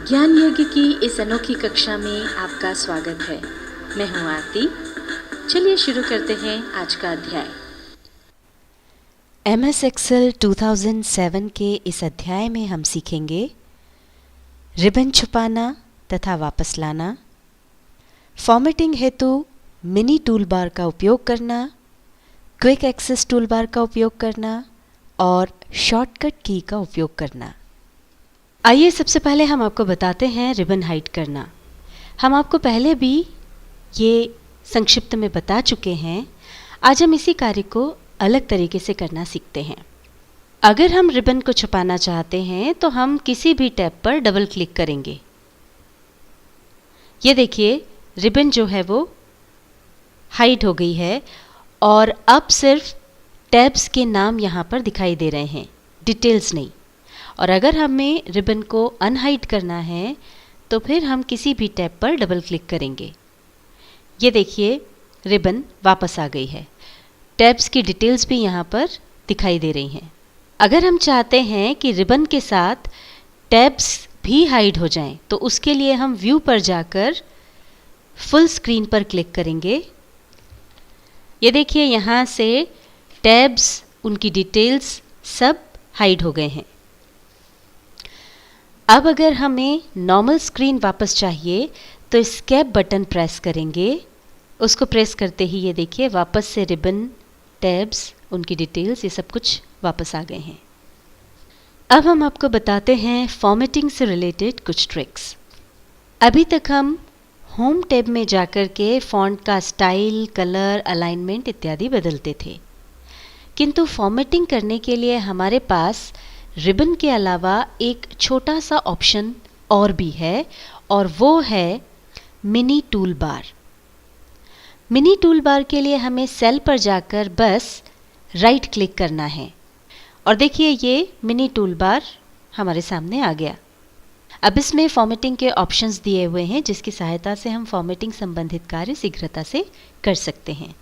ज्ञान यज्ञ की इस अनोखी कक्षा में आपका स्वागत है। मैं हूं आरती। चलिए शुरू करते हैं आज का अध्याय। MS Excel 2007 के इस अध्याय में हम सीखेंगे रिबन छुपाना तथा वापस लाना, फॉर्मेटिंग हेतु मिनी टूलबार का उपयोग करना, क्विक एक्सेस टूलबार का उपयोग करना और शॉर्टकट की का उपयोग करना। आइए सबसे पहले हम आपको बताते हैं रिबन हाइड करना। हम आपको पहले भी ये संक्षिप्त में बता चुके हैं। आज हम इसी कार्य को अलग तरीके से करना सीखते हैं। अगर हम रिबन को छुपाना चाहते हैं तो हम किसी भी टैब पर डबल क्लिक करेंगे। ये देखिए रिबन जो है वो हाइड हो गई है और अब सिर्फ टैब्स के नाम यहाँ पर दिखाई दे रहे हैं, डिटेल्स नहीं। और अगर हमें रिबन को अनहाइड करना है तो फिर हम किसी भी टैब पर डबल क्लिक करेंगे। ये देखिए रिबन वापस आ गई है। टैब्स की डिटेल्स भी यहाँ पर दिखाई दे रही हैं। अगर हम चाहते हैं कि रिबन के साथ टैब्स भी हाइड हो जाएं, तो उसके लिए हम व्यू पर जाकर फुल स्क्रीन पर क्लिक करेंगे। ये देखिए यहाँ से टैब्स, उनकी डिटेल्स सब हाइड हो गए हैं। अब अगर हमें नॉर्मल स्क्रीन वापस चाहिए तो एस्केप बटन प्रेस करेंगे। उसको प्रेस करते ही ये देखिए वापस से रिबन, टैब्स, उनकी डिटेल्स, ये सब कुछ वापस आ गए हैं। अब हम आपको बताते हैं फॉर्मेटिंग से रिलेटेड कुछ ट्रिक्स। अभी तक हम होम टैब में जाकर के फॉन्ट का स्टाइल, कलर, अलाइनमेंट इत्यादि बदलते थे, किंतु फॉर्मेटिंग करने के लिए हमारे पास रिबन के अलावा एक छोटा सा ऑप्शन और भी है, और वो है mini tool bar. Mini tool bar के लिए हमें सेल पर जाकर बस राइट क्लिक करना है और देखिए ये मिनी टूल बार हमारे सामने आ गया। अब इसमें फॉर्मेटिंग के ऑप्शंस दिए हुए हैं जिसकी सहायता से हम फॉर्मेटिंग संबंधित कार्य शीघ्रता से कर सकते हैं।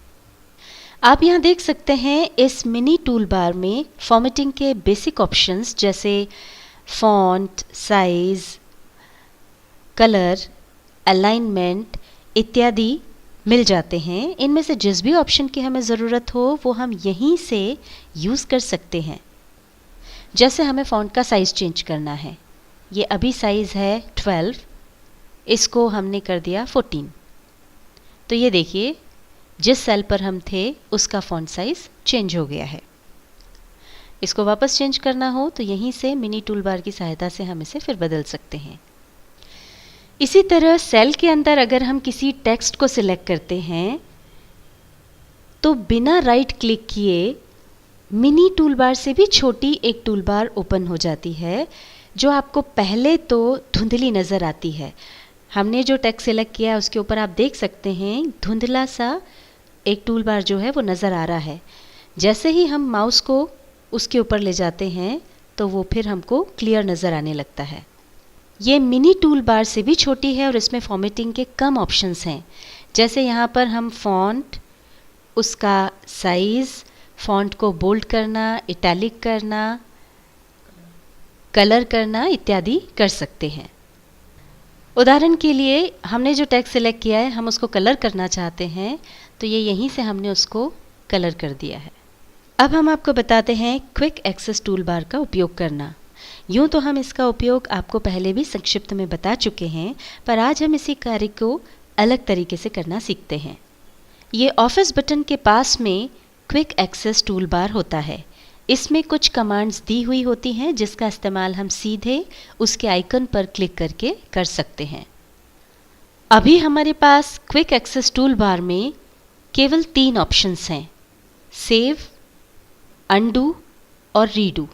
आप यहाँ देख सकते हैं इस मिनी टूल बार में फॉर्मेटिंग के बेसिक ऑप्शंस जैसे फॉन्ट, साइज, कलर, अलाइनमेंट इत्यादि मिल जाते हैं। इनमें से जिस भी ऑप्शन की हमें ज़रूरत हो वो हम यहीं से यूज़ कर सकते हैं। जैसे हमें फॉन्ट का साइज़ चेंज करना है, ये अभी साइज़ है 12, इसको हमने कर दिया 14। तो ये देखिए जिस सेल पर हम थे उसका फॉन्ट साइज़ चेंज हो गया है। इसको वापस चेंज करना हो तो यहीं से मिनी टूलबार की सहायता से हम इसे फिर बदल सकते हैं। इसी तरह सेल के अंदर अगर हम किसी टेक्स्ट को सिलेक्ट करते हैं तो बिना राइट क्लिक किए मिनी टूलबार से भी छोटी एक टूलबार ओपन हो जाती है, जो आपको पहले तो धुंधली नज़र आती है। हमने जो टेक्स्ट सिलेक्ट किया है उसके ऊपर आप देख सकते हैं धुंधला सा एक टूल बार जो है वो नज़र आ रहा है। जैसे ही हम माउस को उसके ऊपर ले जाते हैं तो वो फिर हमको क्लियर नज़र आने लगता है। ये मिनी टूल बार से भी छोटी है और इसमें फॉर्मेटिंग के कम ऑप्शंस हैं। जैसे यहाँ पर हम फॉन्ट, उसका साइज़, फॉन्ट को बोल्ड करना, इटैलिक करना, कलर करना इत्यादि कर सकते हैं। उदाहरण के लिए हमने जो टेक्स्ट सिलेक्ट किया है हम उसको कलर करना चाहते हैं, तो ये यहीं से हमने उसको कलर कर दिया है। अब हम आपको बताते हैं क्विक एक्सेस टूल बार का उपयोग करना। यूँ तो हम इसका उपयोग आपको पहले भी संक्षिप्त में बता चुके हैं, पर आज हम इसी कार्य को अलग तरीके से करना सीखते हैं। ये ऑफिस बटन के पास में क्विक एक्सेस टूल बार होता है। इसमें कुछ कमांड्स दी हुई होती हैं जिसका इस्तेमाल हम सीधे उसके आइकन पर क्लिक करके कर सकते हैं। अभी हमारे पास क्विक एक्सेस टूल बार में केवल 3 ऑप्शंस हैं, सेव, अनडू और रीडू।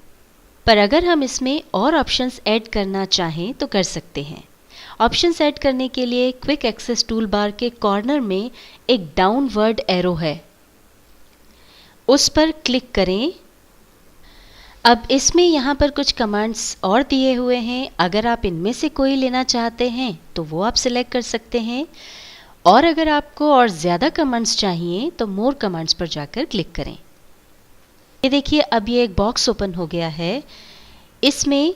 पर अगर हम इसमें और ऑप्शंस ऐड करना चाहें तो कर सकते हैं। ऑप्शंस ऐड करने के लिए क्विक एक्सेस टूल बार के कॉर्नर में एक डाउनवर्ड एरो है, उस पर क्लिक करें। अब इसमें यहाँ पर कुछ कमांड्स और दिए हुए हैं। अगर आप इनमें से कोई लेना चाहते हैं तो वो आप सिलेक्ट कर सकते हैं, और अगर आपको और ज़्यादा कमांड्स चाहिए तो मोर कमांड्स पर जाकर क्लिक करें। ये देखिए अब ये एक बॉक्स ओपन हो गया है। इसमें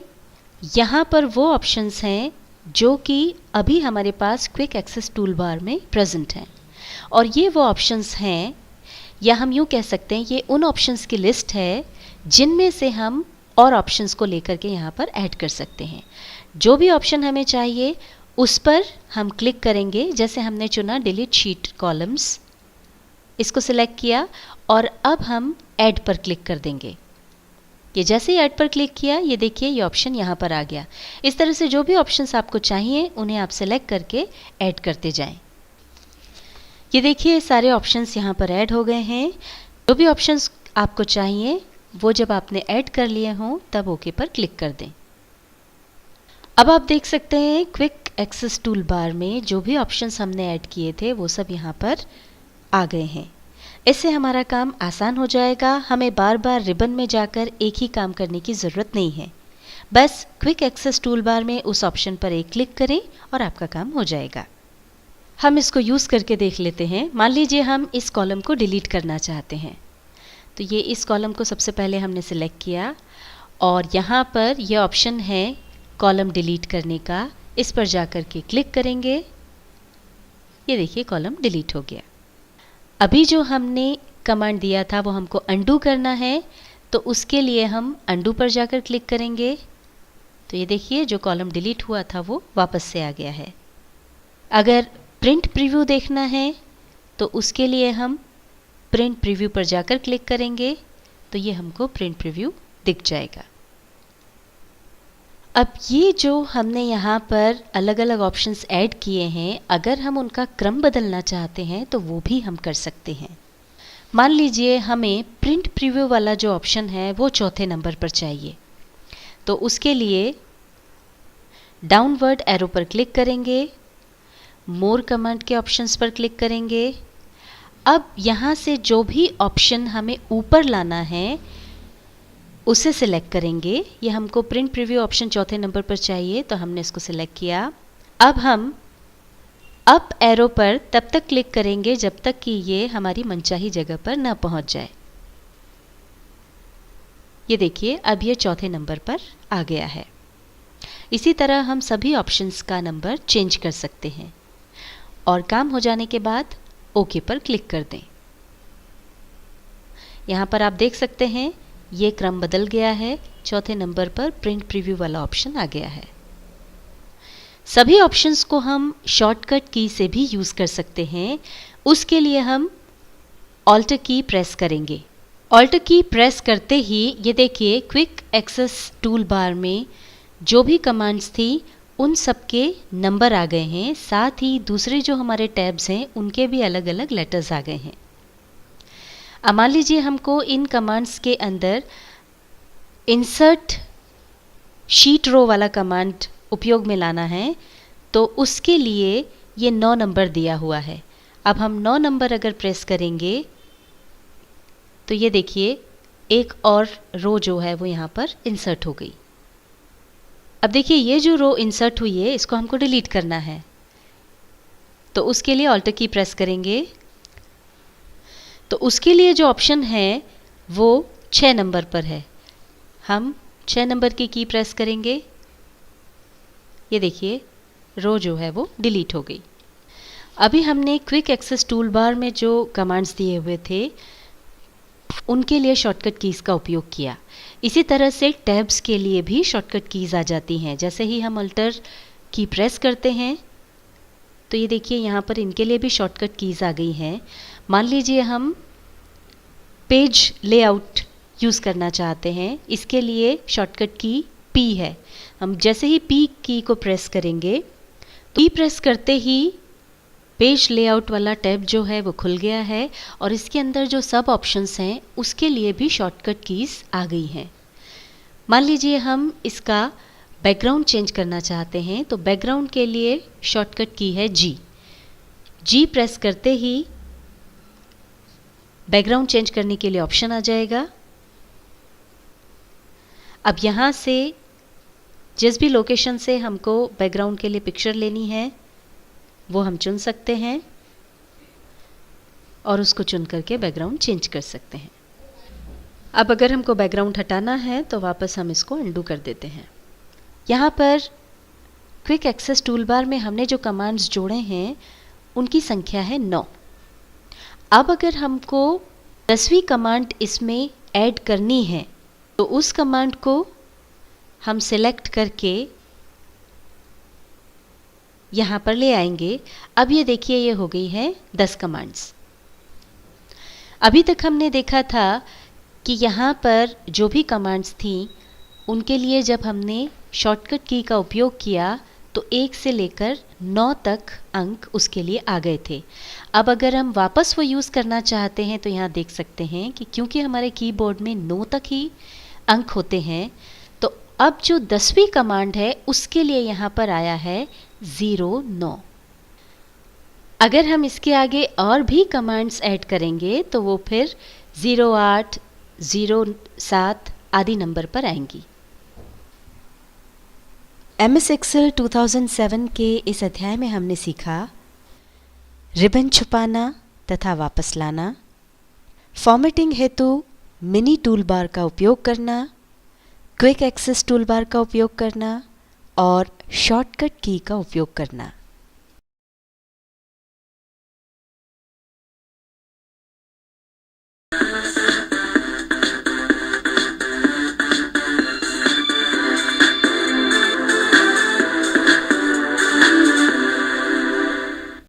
यहाँ पर वो ऑप्शंस हैं जो कि अभी हमारे पास क्विक एक्सेस टूल बार में प्रेजेंट हैं। और ये वो ऑप्शंस हैं, या हम यूँ कह सकते हैं ये उन ऑप्शंस की लिस्ट है जिनमें से हम और ऑप्शंस को लेकर के यहाँ पर ऐड कर सकते हैं। जो भी ऑप्शन हमें चाहिए उस पर हम क्लिक करेंगे। जैसे हमने चुना डिलीट शीट कॉलम्स, इसको सिलेक्ट किया और अब हम ऐड पर क्लिक कर देंगे। ये जैसे ही ऐड पर क्लिक किया, ये देखिए ये ऑप्शन यहाँ पर आ गया। इस तरह से जो भी ऑप्शंस आपको चाहिए उन्हें आप सिलेक्ट करके ऐड करते जाएं। ये देखिए सारे ऑप्शंस यहाँ पर ऐड हो गए हैं। जो भी ऑप्शंस आपको चाहिए वो जब आपने ऐड कर लिए हों तब ओके पर क्लिक कर दें। अब आप देख सकते हैं क्विक एक्सेस टूल बार में जो भी ऑप्शंस हमने ऐड किए थे वो सब यहाँ पर आ गए हैं। इससे हमारा काम आसान हो जाएगा। हमें बार बार रिबन में जाकर एक ही काम करने की ज़रूरत नहीं है। बस क्विक एक्सेस टूल बार में उस ऑप्शन पर एक क्लिक करें और आपका काम हो जाएगा। हम इसको यूज़ करके देख लेते हैं। मान लीजिए हम इस कॉलम को डिलीट करना चाहते हैं, तो ये इस कॉलम को सबसे पहले हमने सिलेक्ट किया और यहाँ पर यह ऑप्शन है कॉलम डिलीट करने का। इस पर जाकर के क्लिक करेंगे। ये देखिए कॉलम डिलीट हो गया। अभी जो हमने कमांड दिया था वो हमको अंडू करना है, तो उसके लिए हम अंडू पर जाकर क्लिक करेंगे। तो ये देखिए जो कॉलम डिलीट हुआ था वो वापस से आ गया है। अगर प्रिंट प्रीव्यू देखना है तो उसके लिए हम प्रिंट प्रीव्यू पर जाकर क्लिक करेंगे, तो ये हमको प्रिंट प्रीव्यू दिख जाएगा। अब ये जो हमने यहाँ पर अलग अलग ऑप्शंस ऐड किए हैं, अगर हम उनका क्रम बदलना चाहते हैं तो वो भी हम कर सकते हैं। मान लीजिए हमें प्रिंट प्रीव्यू वाला जो ऑप्शन है वो चौथे नंबर पर चाहिए, तो उसके लिए डाउनवर्ड एरो पर क्लिक करेंगे, मोर कमांड के ऑप्शंस पर क्लिक करेंगे। अब यहाँ से जो भी ऑप्शन हमें ऊपर लाना है उसे सिलेक्ट करेंगे। ये हमको प्रिंट प्रीव्यू ऑप्शन चौथे नंबर पर चाहिए, तो हमने इसको सिलेक्ट किया। अब हम अप एरो पर तब तक क्लिक करेंगे जब तक कि ये हमारी मनचाही जगह पर न पहुंच जाए। ये देखिए अब ये चौथे नंबर पर आ गया है। इसी तरह हम सभी ऑप्शंस का नंबर चेंज कर सकते हैं और काम हो जाने के बाद ओके पर क्लिक कर दें। यहाँ पर आप देख सकते हैं ये क्रम बदल गया है। चौथे नंबर पर प्रिंट प्रीव्यू वाला ऑप्शन आ गया है। सभी ऑप्शंस को हम शॉर्टकट की से भी यूज़ कर सकते हैं। उसके लिए हम ऑल्ट की प्रेस करेंगे। ऑल्ट की प्रेस करते ही ये देखिए क्विक एक्सेस टूल बार में जो भी कमांड्स थी उन सब के नंबर आ गए हैं। साथ ही दूसरे जो हमारे टैब्स हैं उनके भी अलग अलग लेटर्स आ गए हैं। अब मान लीजिए हमको इन कमांड्स के अंदर इंसर्ट शीट रो वाला कमांड उपयोग में लाना है, तो उसके लिए ये 9 नंबर दिया हुआ है। अब हम 9 नंबर अगर प्रेस करेंगे तो ये देखिए एक और रो जो है वो यहाँ पर इंसर्ट हो गई। अब देखिए ये जो रो इंसर्ट हुई है इसको हमको डिलीट करना है, तो उसके लिए ऑल्ट की प्रेस करेंगे। तो उसके लिए जो ऑप्शन है वो 6 नंबर पर है। हम 6 नंबर की प्रेस करेंगे। ये देखिए रो जो है वो डिलीट हो गई। अभी हमने क्विक एक्सेस टूल बार में जो कमांड्स दिए हुए थे उनके लिए शॉर्टकट कीज़ का उपयोग किया। इसी तरह से टैब्स के लिए भी शॉर्टकट कीज़ आ जाती हैं। जैसे ही हम अल्टर की प्रेस करते हैं तो ये देखिए यहाँ पर इनके लिए भी शॉर्टकट कीज़ आ गई हैं। मान लीजिए हम पेज लेआउट यूज़ करना चाहते हैं, इसके लिए शॉर्टकट की P है। हम जैसे ही P की को प्रेस करेंगे तो P प्रेस करते ही पेज लेआउट वाला टैब जो है वो खुल गया है और इसके अंदर जो सब ऑप्शंस हैं उसके लिए भी शॉर्टकट कीज़ आ गई हैं। मान लीजिए हम इसका बैकग्राउंड चेंज करना चाहते हैं, तो बैकग्राउंड के लिए शॉर्टकट की है G प्रेस करते ही बैकग्राउंड चेंज करने के लिए ऑप्शन आ जाएगा। अब यहाँ से जिस भी लोकेशन से हमको बैकग्राउंड के लिए पिक्चर लेनी है वो हम चुन सकते हैं और उसको चुन करके बैकग्राउंड चेंज कर सकते हैं। अब अगर हमको बैकग्राउंड हटाना है तो वापस हम इसको अंडू कर देते हैं। यहाँ पर क्विक एक्सेस टूलबार में हमने जो कमांड्स जोड़े हैं उनकी संख्या है 9। अब अगर हमको 10वीं कमांड इसमें ऐड करनी है तो उस कमांड को हम सिलेक्ट करके यहाँ पर ले आएंगे। अब ये देखिए ये हो गई है 10 कमांड्स। अभी तक हमने देखा था कि यहाँ पर जो भी कमांड्स थी उनके लिए जब हमने शॉर्टकट की का उपयोग किया तो 1 से लेकर 9 तक अंक उसके लिए आ गए थे। अब अगर हम वापस वो यूज़ करना चाहते हैं तो यहाँ देख सकते हैं कि क्योंकि हमारे कीबोर्ड में 9 तक ही अंक होते हैं तो अब जो 10वीं कमांड है उसके लिए यहाँ पर आया है 09। अगर हम इसके आगे और भी कमांड्स ऐड करेंगे तो वो फिर 08, 07 आदि नंबर पर आएंगी। MS एक्सेल 2007 के इस अध्याय में हमने सीखा रिबन छुपाना तथा वापस लाना, फॉर्मेटिंग हेतु मिनी टूलबार का उपयोग करना, क्विक एक्सेस टूलबार का उपयोग करना और शॉर्टकट की का उपयोग करना।